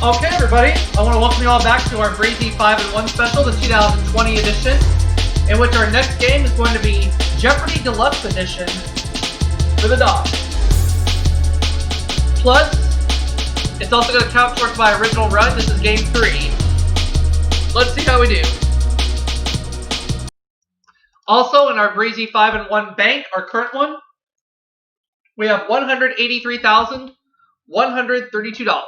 Okay, everybody, I want to welcome you all back to our Breezy 5-in-1 special, the 2020 edition, in which our next game is going to be Jeopardy Deluxe Edition for the dog. Plus, it's also going to count towards my original run. This is game 3. Let's see how we do. Also, in our Breezy 5-in-1 bank, our current one, we have $183,132.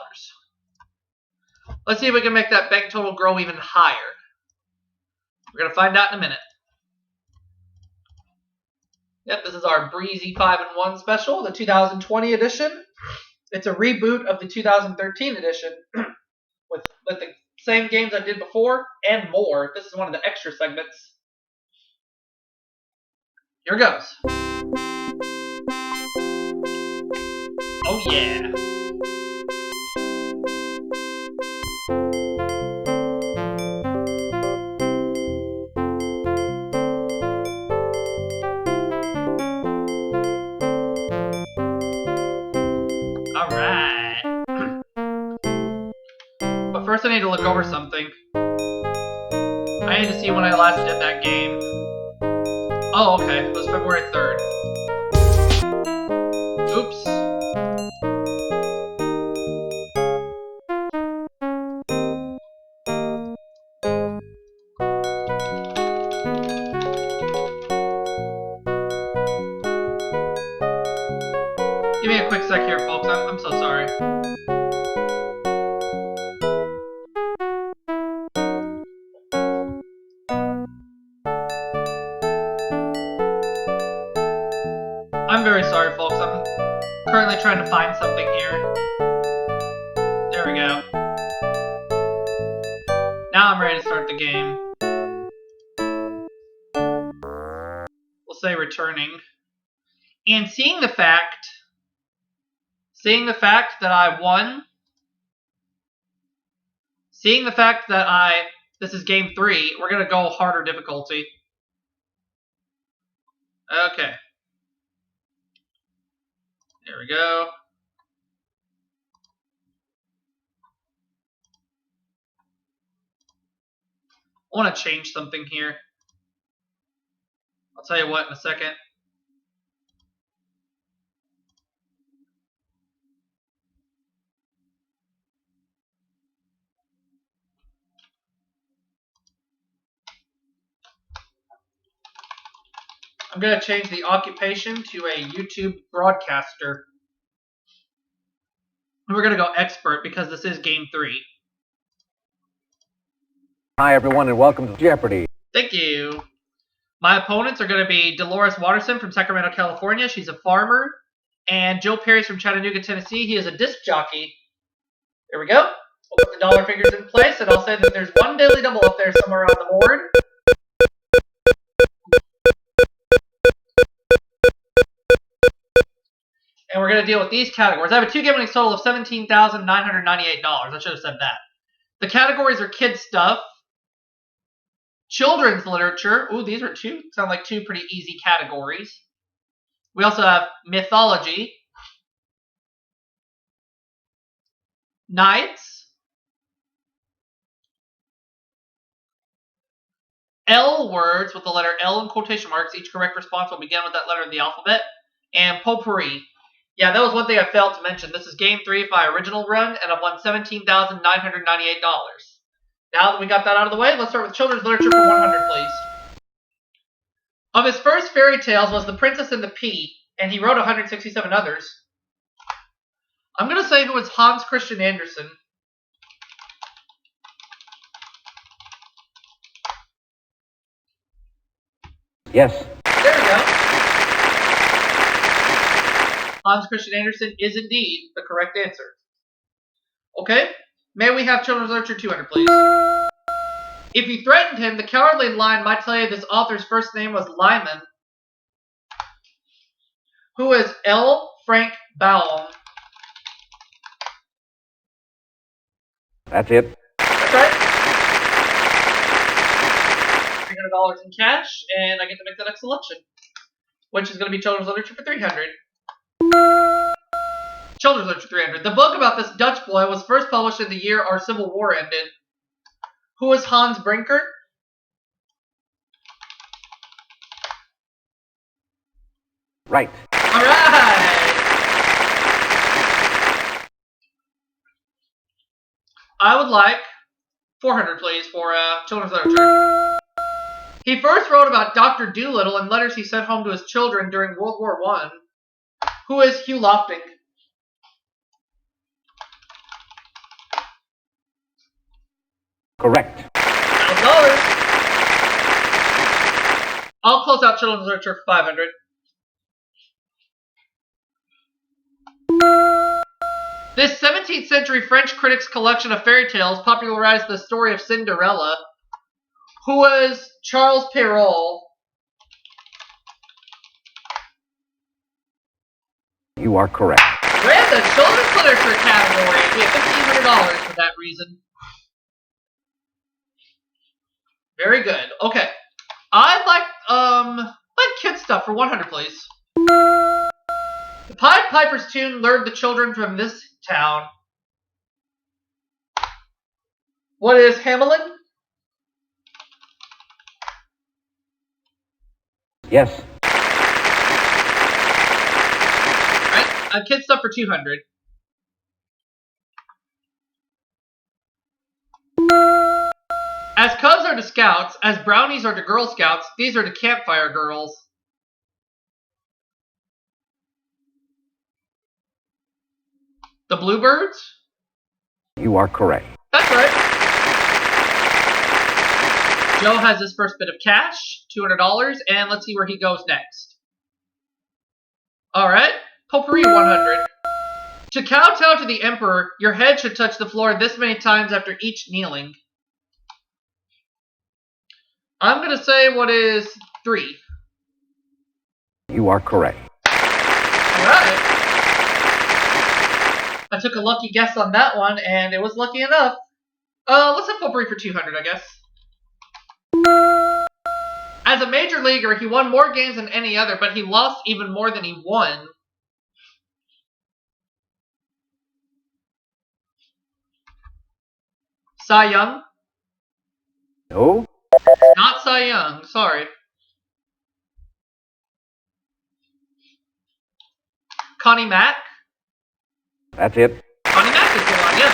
Let's see if we can make that bank total grow even higher. We're going to find out in a minute. Yep, this is our Breezy 5-in-1 special, the 2020 edition. It's a reboot of the 2013 edition with the same games I did before and more. This is one of the extra segments. Here goes. Oh yeah. Alright. But first I need to look over something. I need to see when I last did that game. Oh, okay. It was February 3rd. Oops. Give me a quick sec here, folks. I'm so sorry. I'm very sorry, folks. I'm currently trying to find something here. There we go. Now I'm ready to start the game. We'll say returning. And seeing the fact that I won, this is game 3, we're going to go harder difficulty. Okay. There we go. I want to change something here. I'll tell you what in a second. I'm going to change the occupation to a YouTube broadcaster. And we're going to go expert because this is game 3. Hi, everyone, and welcome to Jeopardy. Thank you. My opponents are going to be Dolores Watterson from Sacramento, California. She's a farmer. And Joe Perry's from Chattanooga, Tennessee. He is a disc jockey. There we go. We'll put the dollar figures in place, and I'll say that there's one daily double up there somewhere on the board. And we're going to deal with these categories. I have a two-game winnings total of $17,998. I should have said that. The categories are kid stuff, children's literature. Ooh, these are sound like two pretty easy categories. We also have mythology, knights, L words with the letter L in quotation marks. Each correct response will begin with that letter of the alphabet. And potpourri. Yeah, that was one thing I failed to mention. This is game 3 of my original run, and I've won $17,998. Now that we got that out of the way, let's start with children's literature for 100, please. Of his first fairy tales was The Princess and the Pea, and he wrote 167 others. I'm going to say who is Hans Christian Andersen. Yes. There we go. Hans Christian Andersen is indeed the correct answer. Okay. May we have children's literature 200, please? If you threatened him, the cowardly lion might tell you this author's first name was Lyman. Who is L. Frank Baum? That's it. That's right. $300 in cash, and I get to make the next selection, which is going to be children's literature for 300. Children's Literature 300. The book about this Dutch boy was first published in the year our Civil War ended. Who is Hans Brinker? Right. All right. I would like 400, please, for Children's Literature. He first wrote about Dr. Dolittle in letters he sent home to his children during World War I. Who is Hugh Lofting? Correct. $1,000. I'll close out Children's Literature for 500. This 17th century French critic's collection of fairy tales popularized the story of Cinderella. Who was Charles Perrault? You are correct. We're in the Children's Literature category. We have $1,500 for that reason. Very good. Okay. I'd like kid stuff for 100, please. The Pied Piper's tune lured the children from this town. What is Hamelin? Yes. Alright, kid stuff for 200. As Cubs are to Scouts, as Brownies are to Girl Scouts, these are to Campfire Girls. The Bluebirds? You are correct. That's right. Joe has his first bit of cash, $200, and let's see where he goes next. Alright, Potpourri 100. To kowtow to the Emperor, your head should touch the floor this many times after each kneeling. I'm going to say what is 3. You are correct. Alright. I took a lucky guess on that one, and it was lucky enough. Let's have Potpourri for 200, I guess. As a major leaguer, he won more games than any other, but he lost even more than he won. Cy Young? No. Not Cy Young, sorry. Connie Mack? That's it. Connie Mack is the one, yeah.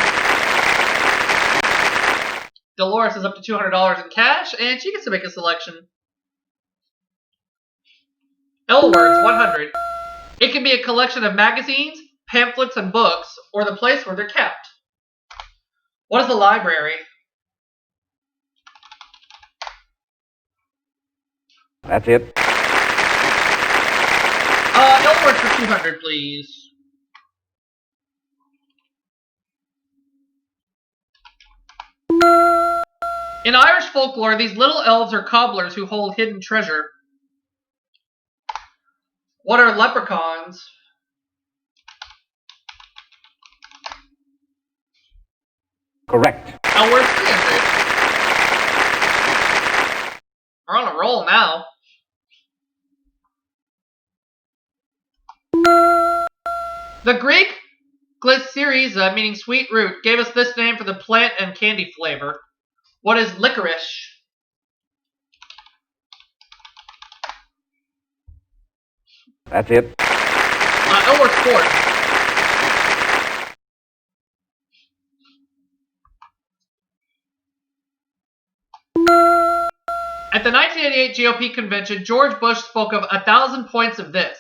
Dolores is up to $200 in cash, and she gets to make a selection. L words, 100. It can be a collection of magazines, pamphlets, and books, or the place where they're kept. What is a library? That's it. L words for 200, please. In Irish folklore, these little elves are cobblers who hold hidden treasure. What are leprechauns? Correct. L words 300. We're on a roll now. The Greek glycyrrhiza, meaning sweet root, gave us this name for the plant and candy flavor. What is licorice? That's it. L words 4. At the 1988 GOP convention, George Bush spoke of 1,000 points of this.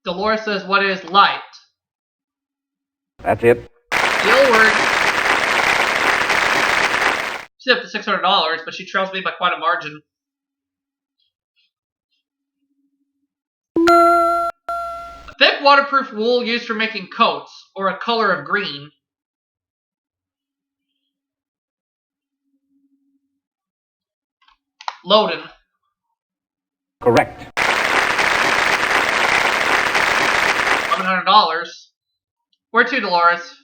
Dolores says, what is light? That's it. The word. She's up to $600, but she trails me by quite a margin. A thick waterproof wool used for making coats, or a color of green. Loden. Correct. $700. Where to, Dolores?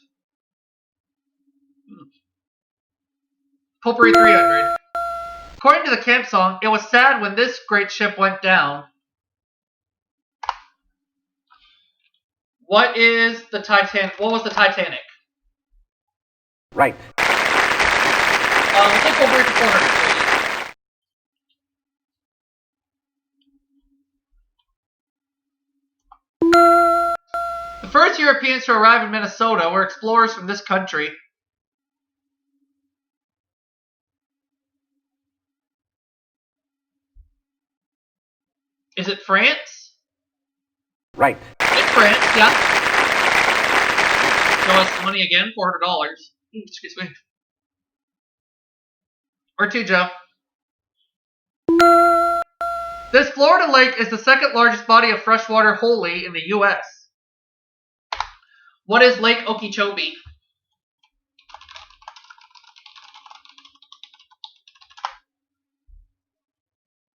Potpourri 300. According to the camp song, it was sad when this great ship went down. What is the Titanic? What was the Titanic? Right. We'll take over for 400, please. The first Europeans to arrive in Minnesota were explorers from this country. Is it France? Right. It's France, yeah. Show us the money again, $400. Excuse me. Where to, Joe? This Florida lake is the second largest body of freshwater wholly in the U.S. What is Lake Okeechobee?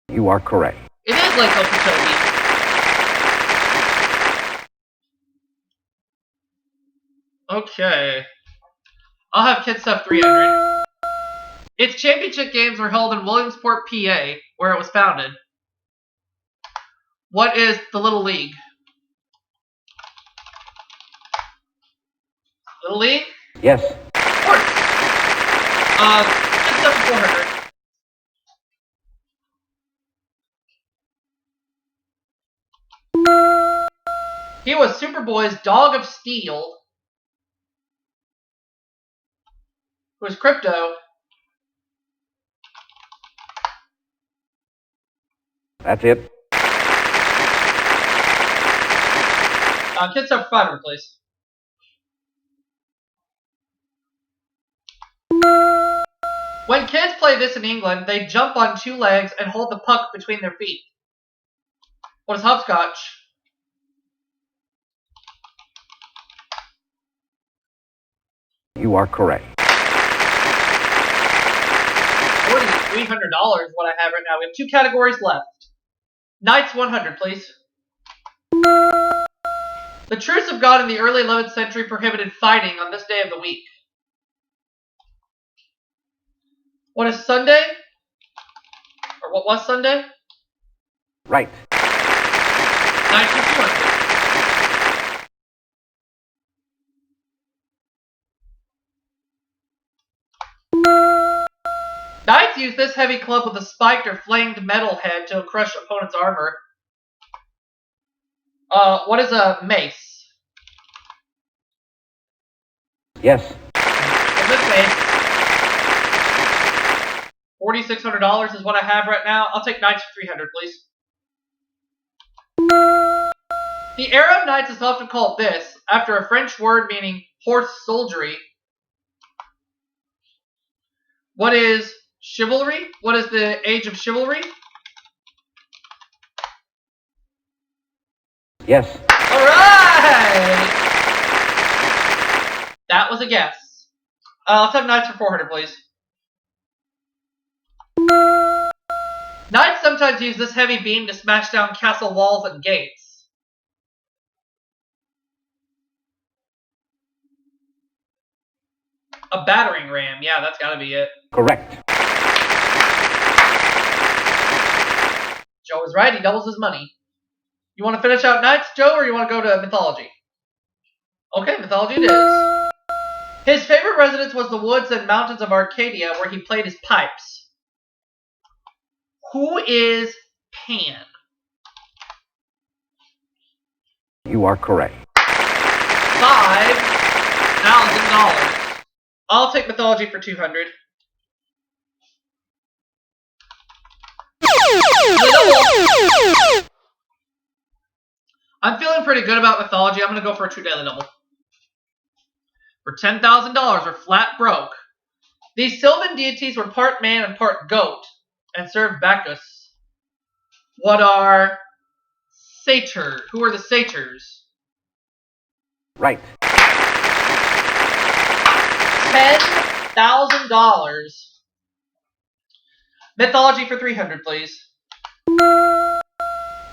You are correct. It is Lake Okeechobee. Okay. I'll have Kid Stuff 300. Its championship games were held in Williamsport, PA, where it was founded. What is the Little League? Little League? Yes. Of course. Kid Stuff 400. He was Superboy's Dog of Steel. Who was Crypto. That's it. Kid Stuff 500, please. When kids play this in England, they jump on two legs and hold the puck between their feet. What is hopscotch? You are correct. $300 what I have right now. We have two categories left. Knights 100, please. The Church of God in the early 11th century prohibited fighting on this day of the week. What is Sunday? Or what was Sunday? Right. Knights for 200. Knights use this heavy club with a spiked or flamed metal head to crush opponent's armor. What is a mace? Yes. This mace. $4,600 is what I have right now. I'll take Knights for 300, please. The era of Knights is often called this, after a French word meaning horse soldiery. What is chivalry? What is the age of chivalry? Yes. Alright! That was a guess. Let's have Knights for 400, please. Knights sometimes use this heavy beam to smash down castle walls and gates. A battering ram. Yeah, that's gotta be it. Correct. Joe is right. He doubles his money. You want to finish out Knights, Joe, or you want to go to Mythology? Okay, Mythology it is. His favorite residence was the woods and mountains of Arcadia, where he played his pipes. Who is Pan? You are correct. $5,000. I'll take Mythology for 200. I'm feeling pretty good about Mythology. I'm going to go for a 2 daily double. For $10,000, we're flat broke. These Sylvan deities were part man and part goat, and served Bacchus. What are satyrs? Who are the satyrs? Right. $10,000. Mythology for 300, please.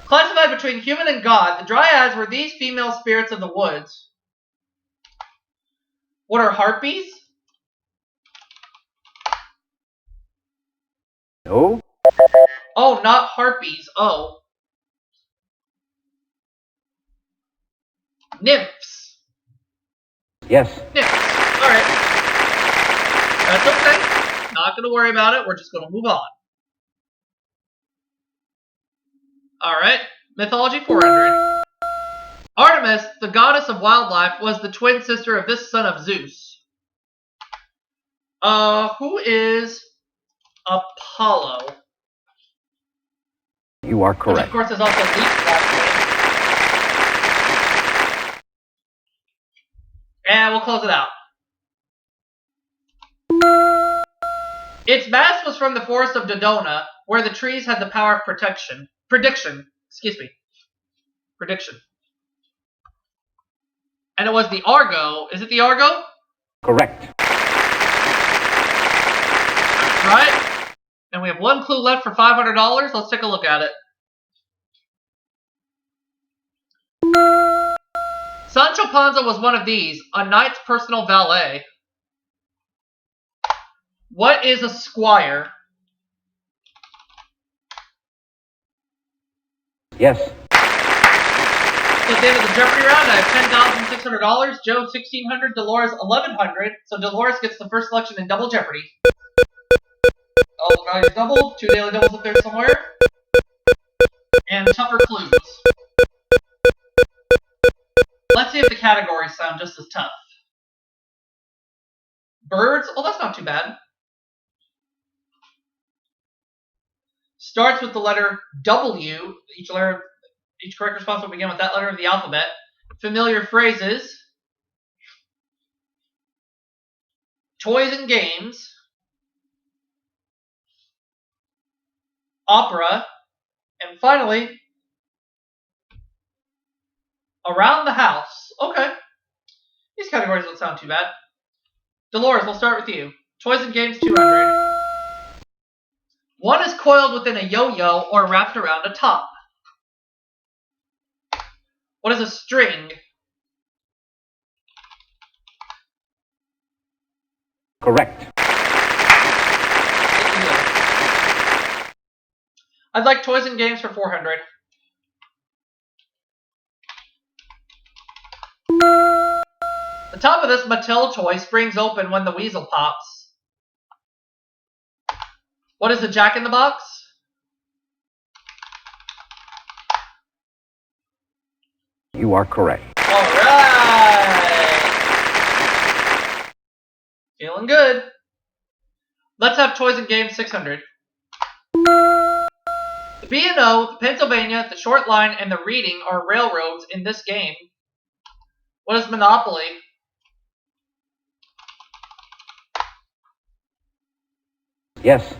Classified between human and god, the dryads were these female spirits of the woods. What are harpies? No. Oh, not harpies. Oh. Nymphs. Yes. Nymphs. Alright. That's okay. Not going to worry about it. We're just going to move on. Alright. Mythology 400. Artemis, the goddess of wildlife, was the twin sister of this son of Zeus. Who is Apollo? You are Which, correct. of course, is also Leaf's last name. And we'll close it out. Its mass was from the forest of Dodona, where the trees had the power of prediction. And it was the Argo. Is it the Argo? Correct. Right. And we have one clue left for $500. Let's take a look at it. Sancho Panza was one of these, a knight's personal valet. What is a squire? Yes. So at the end of the Jeopardy round, I have $10,600, Joe $1,600, Dolores $1,100. So Dolores gets the first selection in Double Jeopardy. All the values doubled, 2 daily doubles up there somewhere. And tougher clues. Let's see if the categories sound just as tough. Birds, oh that's not too bad. Starts with the letter W. Each correct response will begin with that letter of the alphabet. Familiar phrases. Toys and games. Opera. And finally, around the house. Okay. These categories don't sound too bad. Dolores, we'll start with you. Toys and games, 200. One is coiled within a yo-yo or wrapped around a top. What is a string? Correct. I'd like toys and games for 400. The top of this Mattel toy springs open when the weasel pops. What is a Jack-in-the-Box? You are correct. Alright! Feeling good. Let's have toys and games 600. The B&O, the Pennsylvania, the Short Line, and the Reading are railroads in this game. What is Monopoly? Yes.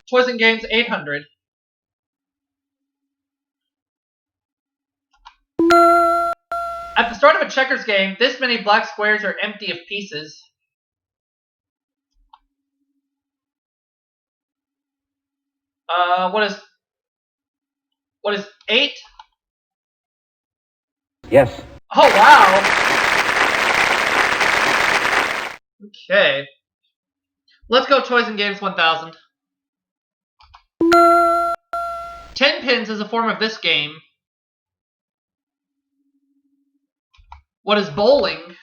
Toys and games 800. At the start of a checkers game, this many black squares are empty of pieces. What is 8? Yes. Oh, wow. Okay. Let's go toys and games 1000. 10 pins is a form of this game. What is bowling?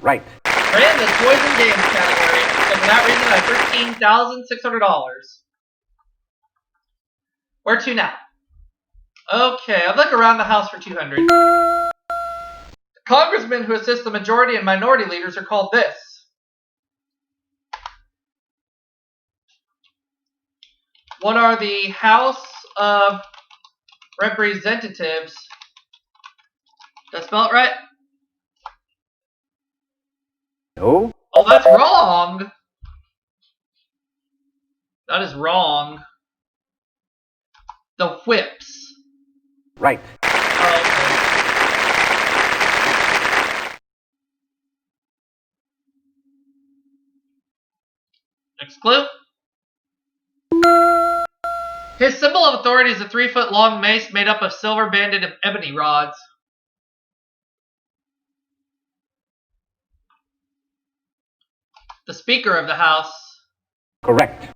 Right. Ran the toys and games category. So for that reason, I have $13,600. Where to now? Okay, I'd like around the house for 200. The congressmen who assist the majority and minority leaders are called this. What are the House of Representatives? Did I spell it right? No. Oh, that's wrong. That is wrong. The Whips. Right. Oh, okay. Next clue. His symbol of authority is a 3-foot-long mace made up of silver banded ebony rods. The Speaker of the House. Correct.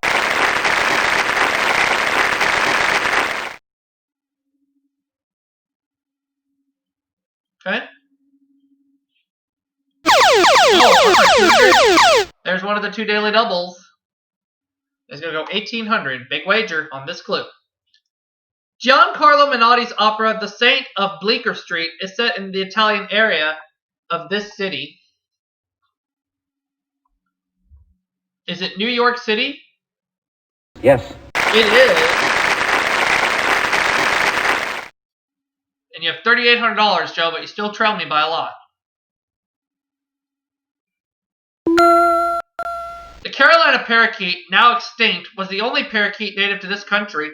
Okay. Oh, there's one of the 2 daily doubles. It's going to go 1,800. Big wager on this clue. Giancarlo Menotti's opera The Saint of Bleecker Street is set in the Italian area of this city. Is it New York City? Yes. It is. And you have $3,800, Joe, but you still trail me by a lot. The Carolina parakeet, now extinct, was the only parakeet native to this country.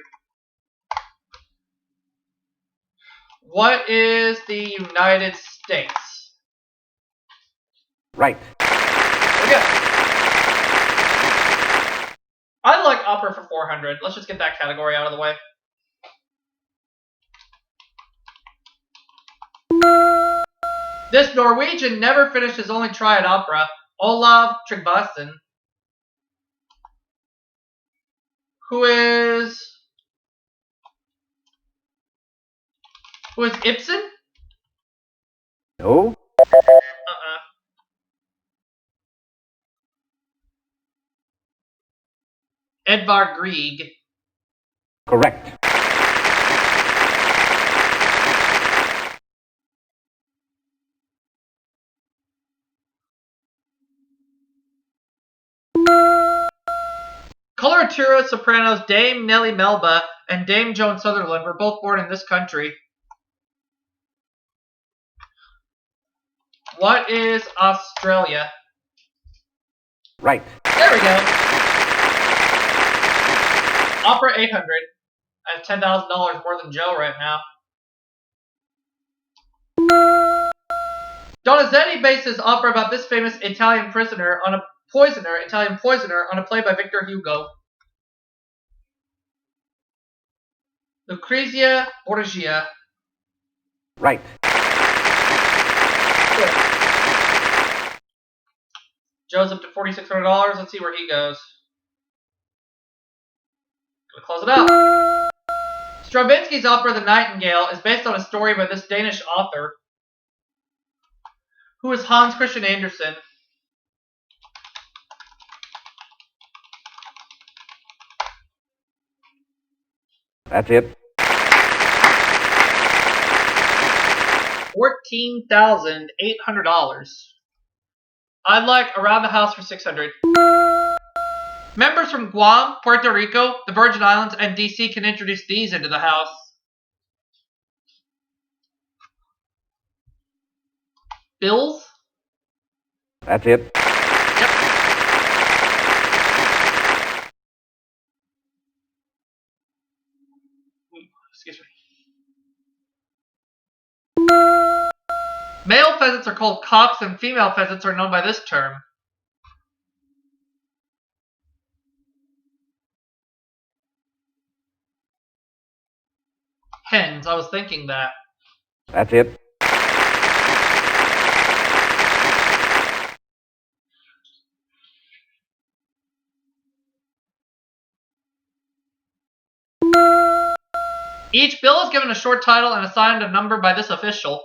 What is the United States? Right. There we go. I like opera for 400. Let's just get that category out of the way. This Norwegian never finished his only try at opera, Olav Tryggvason, who is Ibsen? No. Edvard Grieg. Correct. Coloratura sopranos Dame Nellie Melba and Dame Joan Sutherland were both born in this country. What is Australia? Right. There we go. Opera 800. I have $10,000 more than Joe right now. Donizetti based his opera about this famous Italian poisoner on a play by Victor Hugo. Lucrezia Borgia. Right. Good. Joe's up to $4,600. Let's see where he goes. Gonna close it out. Stravinsky's opera The Nightingale is based on a story by this Danish author, who is Hans Christian Andersen. That's it. $14,800. I'd like Around the House for $600. Members from Guam, Puerto Rico, the Virgin Islands, and DC can introduce these into the house. Bills? That's it. Yep. Excuse me. Male pheasants are called cocks and female pheasants are known by this term. Hens, I was thinking that. That's it. Each bill is given a short title and assigned a number by this official.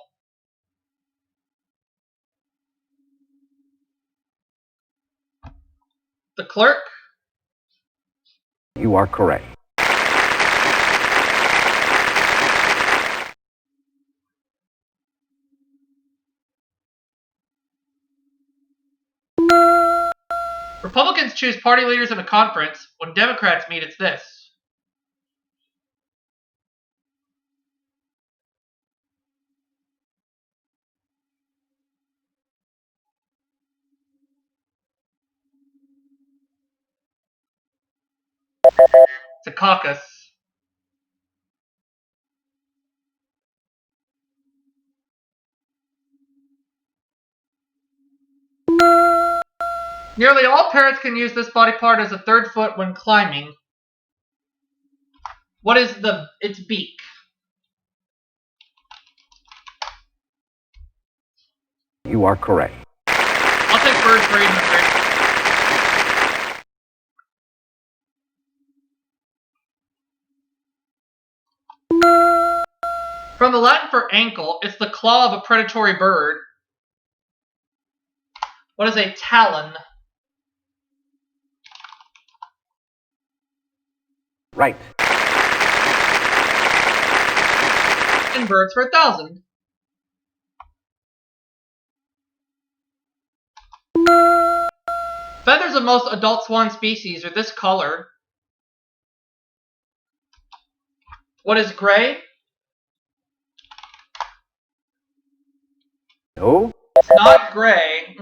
The clerk? You are correct. Republicans choose party leaders in a conference. When Democrats meet, it's this. It's a caucus. Nearly all parrots can use this body part as a third foot when climbing. What is its beak? You are correct. I'll take bird for 800. From the Latin for ankle, it's the claw of a predatory bird. What is a talon? Right. And birds for 1,000. Feathers of most adult swan species are this color. What is gray? No. It's not gray.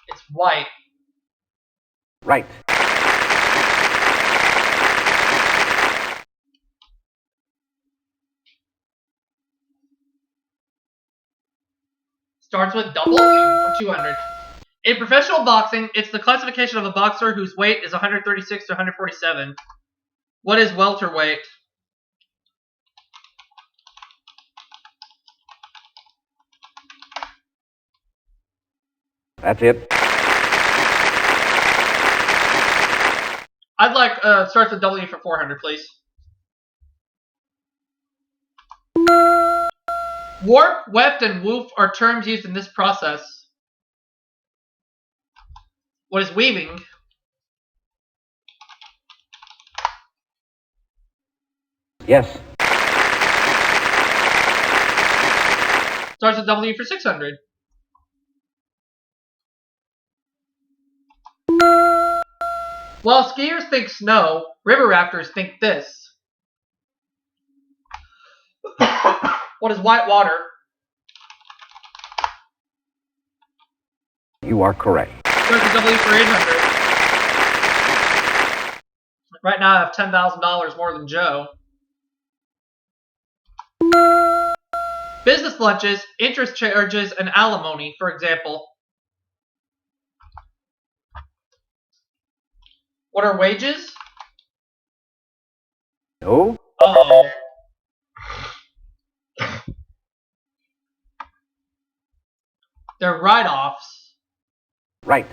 It's white. Right. Starts with double for 200. In professional boxing, it's the classification of a boxer whose weight is 136 to 147. What is welterweight? That's it. I'd like starts with W for 400, please. Warp, weft, and woof are terms used in this process. What is weaving? Yes. Starts with W for 600. While skiers think snow, river rafters think this. What is white water? You are correct. Starts with W for 800. Right now I have $10,000 more than Joe. Business lunches, interest charges, and alimony, for example. What are wages? No. Uh-oh. They're write-offs. Right.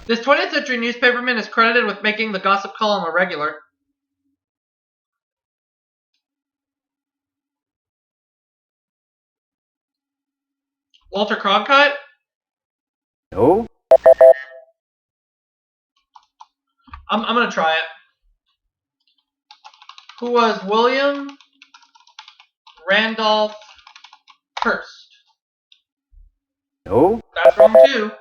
This 20th century newspaperman is credited with making the gossip column a regular. Walter Cronkite? No. I'm going to try it. Who was William Randolph Hearst? No. That's wrong too.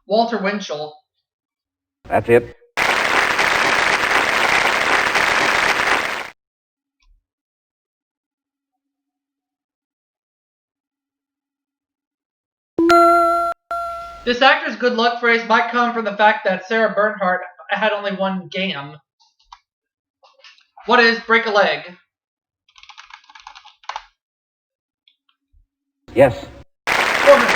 Walter Winchell. That's it. This actor's good luck phrase might come from the fact that Sarah Bernhardt had only one gam. What is break a leg? Yes. 400.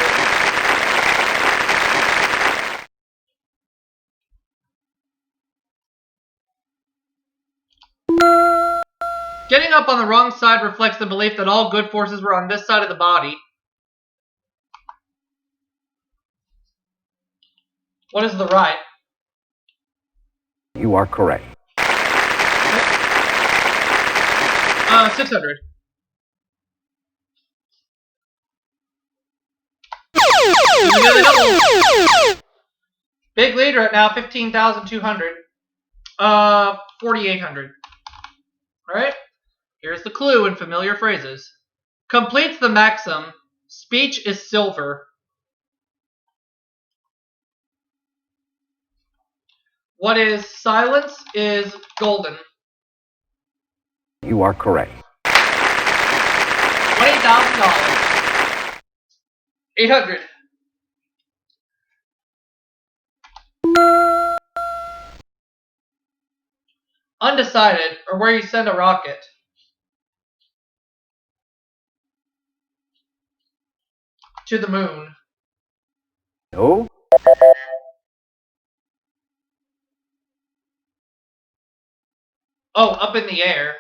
Getting up on the wrong side reflects the belief that all good forces were on this side of the body. What is the right? You are correct. 600. Big lead right now, 15,200. 4,800. Alright, here's the clue in familiar phrases. Completes the maxim, speech is silver. What is silence is golden. You are correct. $20,000. 800. Undecided, or where you send a rocket. To the moon. No. Oh, up in the air.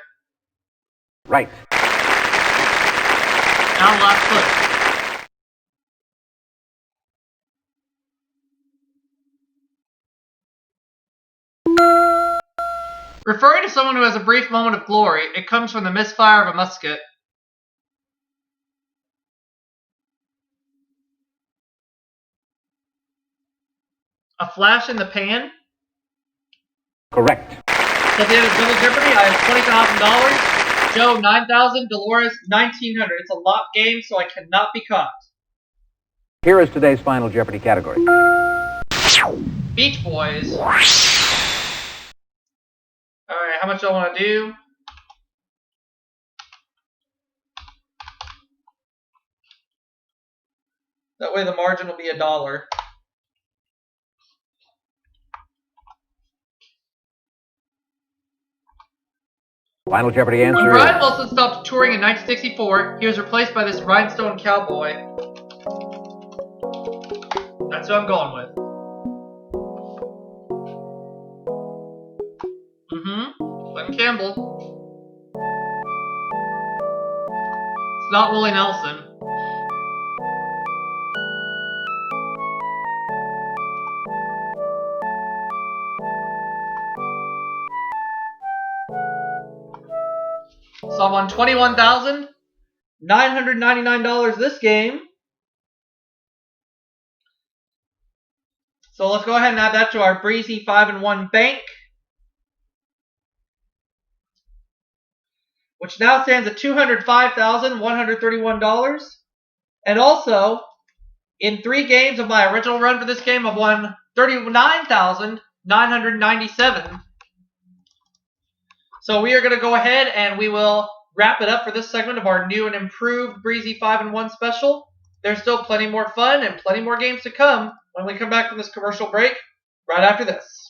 Right. Now last foot. Referring to someone who has a brief moment of glory, it comes from the misfire of a musket. A flash in the pan. Correct. So at the end of Double Jeopardy, I have $20,000. Joe, 9,000. Dolores, 1,900. It's a lock game, so I cannot be caught. Here is today's final Jeopardy category. Beach Boys. Alright, how much do I want to do? That way the margin will be $1. Final Jeopardy answer When is... Brian Wilson stopped touring in 1964, he was replaced by this rhinestone cowboy. That's who I'm going with. Glenn Campbell. It's not Willie Nelson. So I'm on $21,999 this game. So let's go ahead and add that to our Breezy 5-in-1 bank, which now stands at $205,131. And also, in 3 games of my original run for this game, I've won $39,997. So we are going to go ahead and we will wrap it up for this segment of our new and improved Breezy 5-in-1 special. There's still plenty more fun and plenty more games to come when we come back from this commercial break right after this.